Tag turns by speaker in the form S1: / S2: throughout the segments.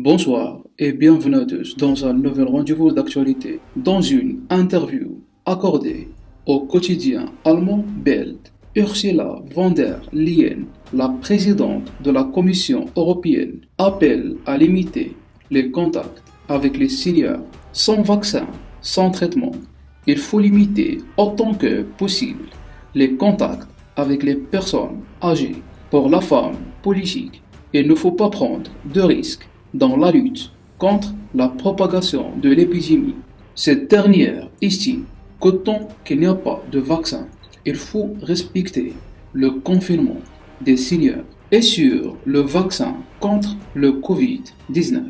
S1: Bonsoir et bienvenue à tous dans un nouvel rendez-vous d'actualité. Dans une interview accordée au quotidien allemand Bild, Ursula von der Leyen, la présidente de la Commission européenne, appelle à limiter les contacts avec les seniors sans vaccin, sans traitement. Il faut limiter autant que possible les contacts avec les personnes âgées. Pour la femme politique, il ne faut pas prendre de risques dans la lutte contre la propagation de l'épidémie. Cette dernière estime que tant qu'il n'y a pas de vaccin, il faut respecter le confinement des seniors. Et sur le vaccin contre le Covid-19,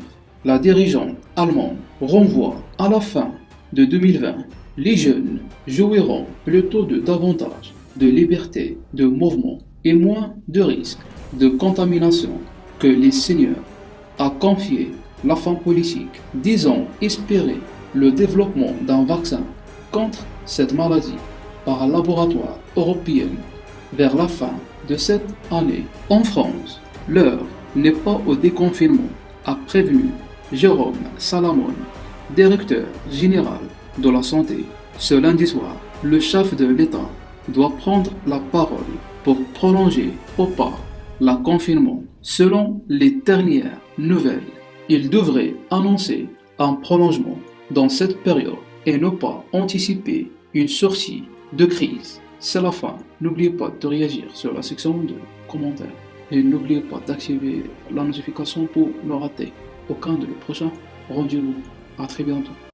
S1: la dirigeante allemande renvoie à la fin de 2020, les jeunes jouiront plutôt de davantage de liberté de mouvement et moins de risques de contamination que les seniors, a confié la femme politique, disant espérer le développement d'un vaccin contre cette maladie par un laboratoire européen vers la fin de cette année. En France, l'heure n'est pas au déconfinement, a prévenu Jérôme Salamon, directeur général de la santé. Ce lundi soir, le chef de l'État doit prendre la parole pour prolonger au pas le confinement. Selon les dernières nouvelles, il devrait annoncer un prolongement dans cette période et ne pas anticiper une sortie de crise. C'est la fin. N'oubliez pas de réagir sur la section de commentaires et n'oubliez pas d'activer la notification pour ne rater aucun de les prochains rendez-vous. À très bientôt.